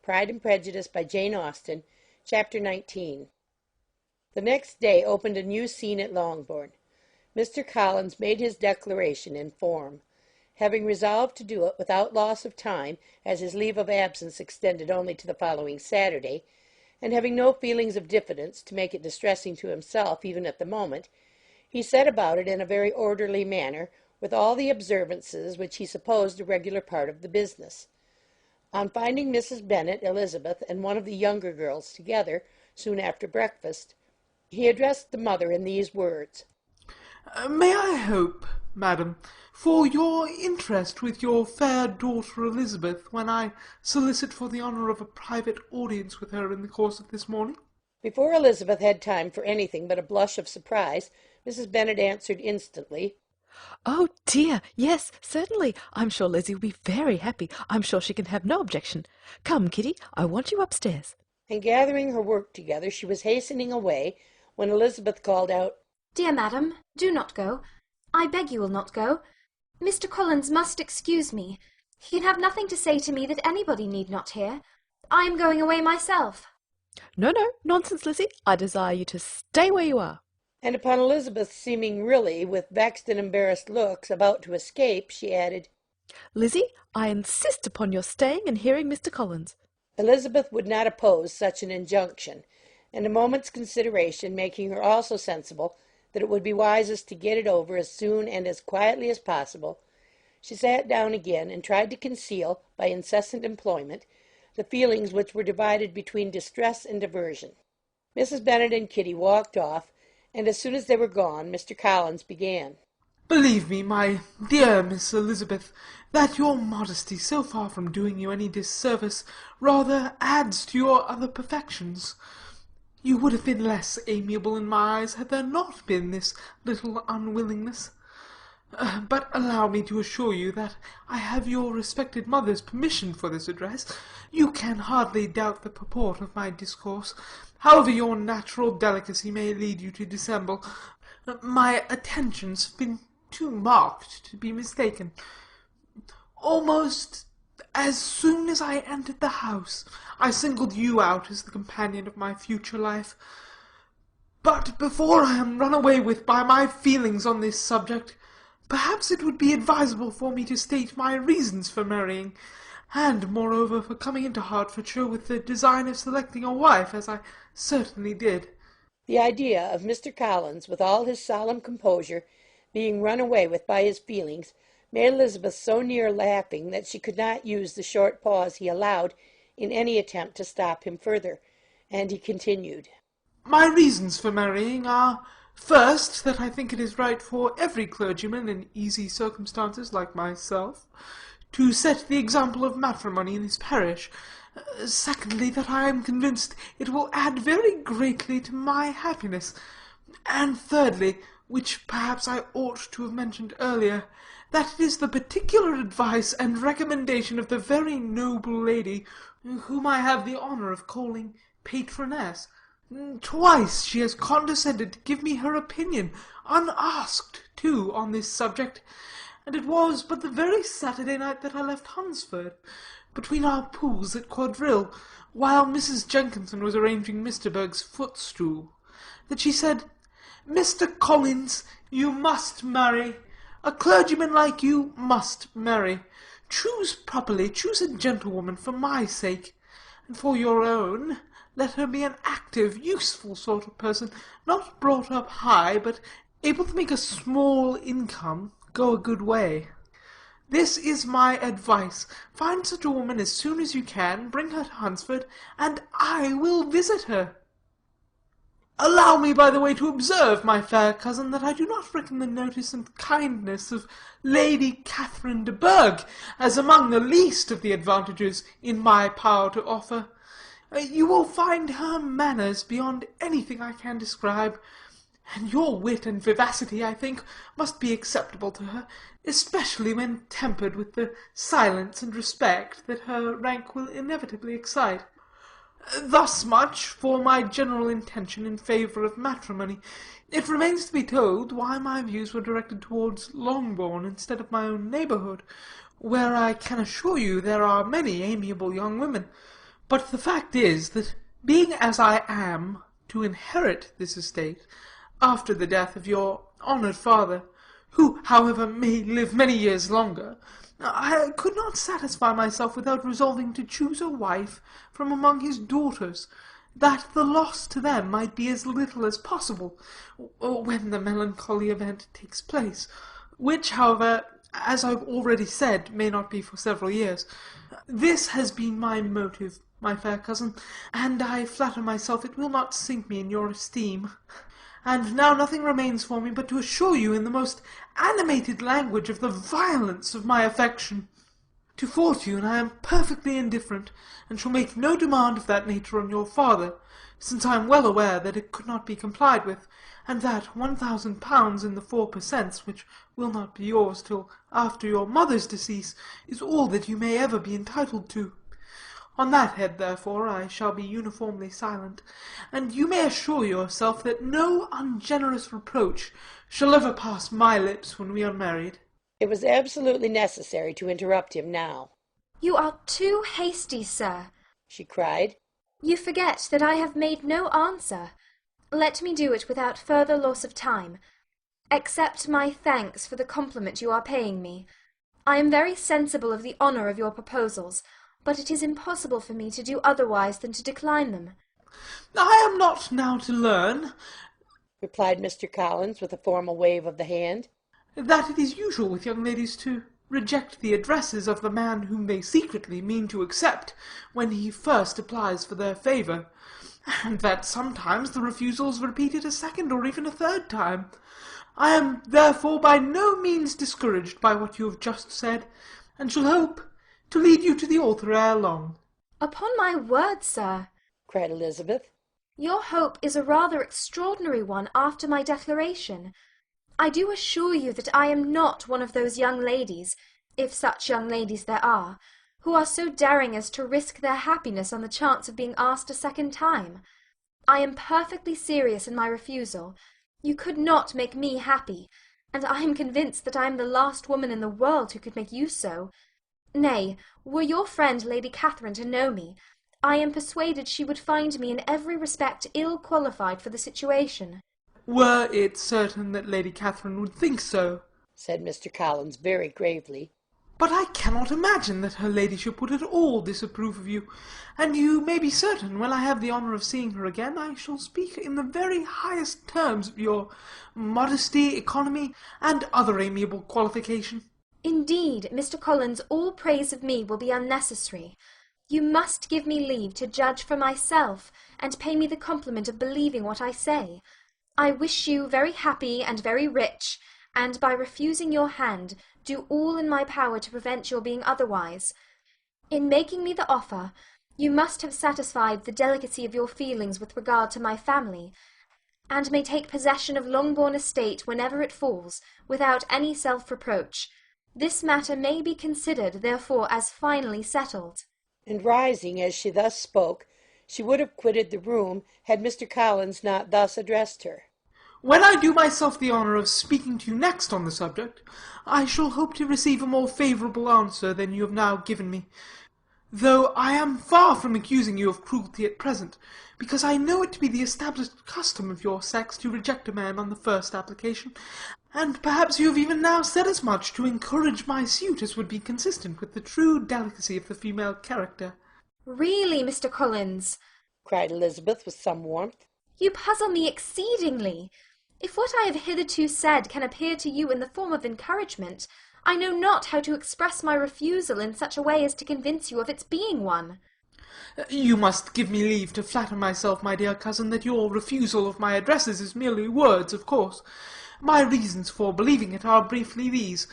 Pride and Prejudice by Jane Austen, Chapter 19. The next day opened a new scene at Longbourn. Mr. Collins made his declaration in form. Having resolved to do it without loss of time, as his leave of absence extended only to the following Saturday, and having no feelings of diffidence to make it distressing to himself even at the moment, he set about it in a very orderly manner, with all the observances which he supposed a regular part of the business. On finding Mrs. Bennet, Elizabeth, and one of the younger girls together, soon after breakfast, he addressed the mother in these words. May I hope, madam, for your interest with your fair daughter Elizabeth, when I solicit for the honour of a private audience with her in the course of this morning? Before Elizabeth had time for anything but a blush of surprise, Mrs. Bennet answered instantly, "Oh, dear, yes, certainly. I'm sure Lizzie will be very happy. I'm sure she can have no objection. Come, Kitty, I want you upstairs." And gathering her work together, she was hastening away, when Elizabeth called out, "Dear madam, do not go. I beg you will not go. Mr. Collins must excuse me. He can have nothing to say to me that anybody need not hear. I am going away myself." No, nonsense, Lizzie. I desire you to stay where you are. And upon Elizabeth seeming really, with vexed and embarrassed looks, about to escape, she added, "Lizzie, I insist upon your staying and hearing Mr. Collins." Elizabeth would not oppose such an injunction, and a moment's consideration making her also sensible that it would be wisest to get it over as soon and as quietly as possible, she sat down again and tried to conceal, by incessant employment, the feelings which were divided between distress and aversion. Mrs. Bennet and Kitty walked off, and as soon as they were gone, Mr. Collins began. Believe me, my dear Miss Elizabeth, that your modesty, so far from doing you any disservice, rather adds to your other perfections. You would have been less amiable in my eyes had there not been this little unwillingness. But allow me to assure you that I have your respected mother's permission for this address. You can hardly doubt the purport of my discourse. However your natural delicacy may lead you to dissemble, my attentions have been too marked to be mistaken. Almost as soon as I entered the house, I singled you out as the companion of my future life. But before I am run away with by my feelings on this subject, perhaps it would be advisable for me to state my reasons for marrying, and, moreover, for coming into Hertfordshire with the design of selecting a wife, as I certainly did. The idea of Mr. Collins, with all his solemn composure, being run away with by his feelings, made Elizabeth so near laughing that she could not use the short pause he allowed in any attempt to stop him further, and he continued. My reasons for marrying are, first, that I think it is right for every clergyman in easy circumstances like myself to set the example of matrimony in his parish. Secondly, that I am convinced it will add very greatly to my happiness. And thirdly, which perhaps I ought to have mentioned earlier, that it is the particular advice and recommendation of the very noble lady whom I have the honour of calling patroness. Twice she has condescended to give me her opinion, unasked, too, on this subject, and it was but the very Saturday night that I left Hunsford, between our pools at quadrille, while Mrs. Jenkinson was arranging Mr. Berg's footstool, that she said, "Mr. Collins, you must marry. A clergyman like you must marry. Choose properly, choose a gentlewoman for my sake, and for your own. Let her be an active, useful sort of person, not brought up high, but able to make a small income go a good way. This is my advice. Find such a woman as soon as you can, bring her to Hunsford, and I will visit her. Allow me, by the way, to observe, my fair cousin, that I do not reckon the notice and kindness of Lady Catherine de Bourgh as among the least of the advantages in my power to offer. You will find her manners beyond anything I can describe, and your wit and vivacity, I think, must be acceptable to her, especially when tempered with the silence and respect that her rank will inevitably excite. Thus much for my general intention in favour of matrimony. It remains to be told why my views were directed towards Longbourn instead of my own neighbourhood, where I can assure you there are many amiable young women, But the fact is, that being as I am to inherit this estate, after the death of your honoured father, who, however, may live many years longer, I could not satisfy myself without resolving to choose a wife from among his daughters, that the loss to them might be as little as possible, when the melancholy event takes place, which, however, as I've already said, may not be for several years. This has been my motive, my fair cousin, and I flatter myself it will not sink me in your esteem. And now nothing remains for me but to assure you in the most animated language of the violence of my affection. To fortune I am perfectly indifferent, and shall make no demand of that nature on your father, since I am well aware that it could not be complied with, and that £1,000 in the 4 per cents, which will not be yours till after your mother's decease, is all that you may ever be entitled to. On that head, therefore, I shall be uniformly silent, and you may assure yourself that no ungenerous reproach shall ever pass my lips when we are married." It was absolutely necessary to interrupt him now. "You are too hasty, sir," she cried. "You forget that I have made no answer. Let me do it without further loss of time. Accept my thanks for the compliment you are paying me. I am very sensible of the honour of your proposals, but it is impossible for me to do otherwise than to decline them." "I am not now to learn," replied Mr. Collins, with a formal wave of the hand, "that it is usual with young ladies to reject the addresses of the man whom they secretly mean to accept, when he first applies for their favour, and that sometimes the refusal is repeated a second or even a third time. I am therefore by no means discouraged by what you have just said, and shall hope to lead you to the author ere long." "Upon my word, sir," cried Elizabeth, "your hope is a rather extraordinary one after my declaration. I do assure you that I am not one of those young ladies, if such young ladies there are, who are so daring as to risk their happiness on the chance of being asked a second time. I am perfectly serious in my refusal. You could not make me happy, and I am convinced that I am the last woman in the world who could make you so. Nay, were your friend Lady Catherine to know me, I am persuaded she would find me in every respect ill qualified for the situation." "Were it certain that Lady Catherine would think so," said Mr. Collins very gravely. "but I cannot imagine that her ladyship would at all disapprove of you, and you may be certain, when I have the honour of seeing her again, I shall speak in the very highest terms of your modesty, economy, and other amiable qualification." "Indeed, Mr. Collins, all praise of me will be unnecessary. You must give me leave to judge for myself, and pay me the compliment of believing what I say. I wish you very happy and very rich, and by refusing your hand, do all in my power to prevent your being otherwise. In making me the offer, you must have satisfied the delicacy of your feelings with regard to my family, and may take possession of Longbourn estate whenever it falls, without any self-reproach. This matter may be considered, therefore, as finally settled." And rising as she thus spoke, she would have quitted the room, had Mr. Collins not thus addressed her. "When I do myself the honour of speaking to you next on the subject, I shall hope to receive a more favourable answer than you have now given me, though I am far from accusing you of cruelty at present, because I know it to be the established custom of your sex to reject a man on the first application, and perhaps you have even now said as much to encourage my suit as would be consistent with the true delicacy of the female character." "Really, Mr. Collins," cried Elizabeth with some warmth, "you puzzle me exceedingly. If what I have hitherto said can appear to you in the form of encouragement, I know not how to express my refusal in such a way as to convince you of its being one." "You must give me leave to flatter myself, my dear cousin, that your refusal of my addresses is merely words, of course. My reasons for believing it are briefly these.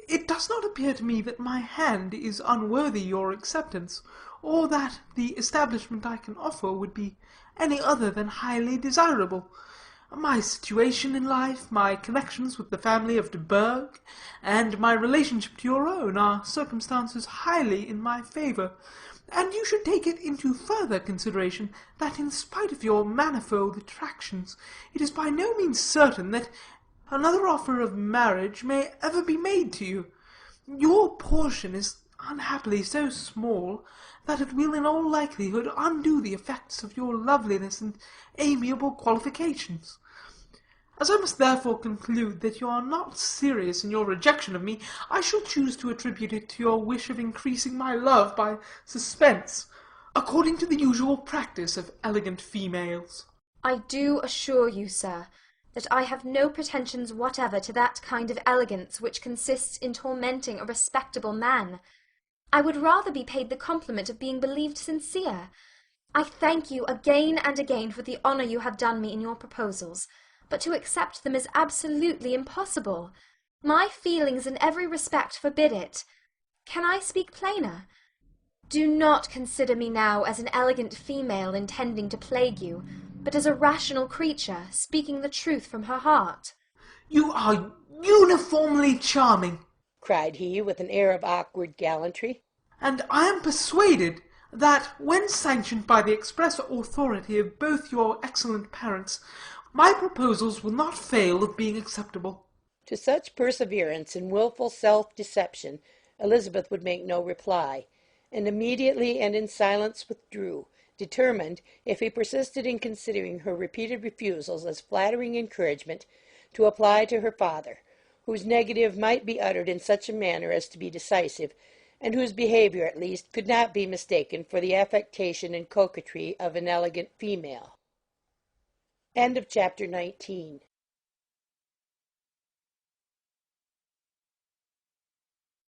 It does not appear to me that my hand is unworthy your acceptance, or that the establishment I can offer would be any other than highly desirable. My situation in life, my connections with the family of de Bourgh, and my relationship to your own, are circumstances highly in my favour, and you should take it into further consideration that in spite of your manifold attractions, it is by no means certain that another offer of marriage may ever be made to you. Your portion is unhappily so small, that it will in all likelihood undo the effects of your loveliness and amiable qualifications. As I must therefore conclude that you are not serious in your rejection of me, I shall choose to attribute it to your wish of increasing my love by suspense, according to the usual practice of elegant females. I do assure you, sir, that I have no pretensions whatever to that kind of elegance which consists in tormenting a respectable man. I would rather be paid the compliment of being believed sincere. I thank you again and again for the honour you have done me in your proposals, but to accept them is absolutely impossible. My feelings in every respect forbid it. Can I speak plainer? Do not consider me now as an elegant female intending to plague you, but as a rational creature speaking the truth from her heart. You are uniformly charming, cried he, with an air of awkward gallantry. and I am persuaded that, when sanctioned by the express authority of both your excellent parents, my proposals will not fail of being acceptable. To such perseverance in wilful self-deception Elizabeth would make no reply, and immediately and in silence withdrew, determined, if he persisted in considering her repeated refusals as flattering encouragement, to apply to her father, whose negative might be uttered in such a manner as to be decisive, and whose behaviour at least could not be mistaken for the affectation and coquetry of an elegant female. End of chapter 19.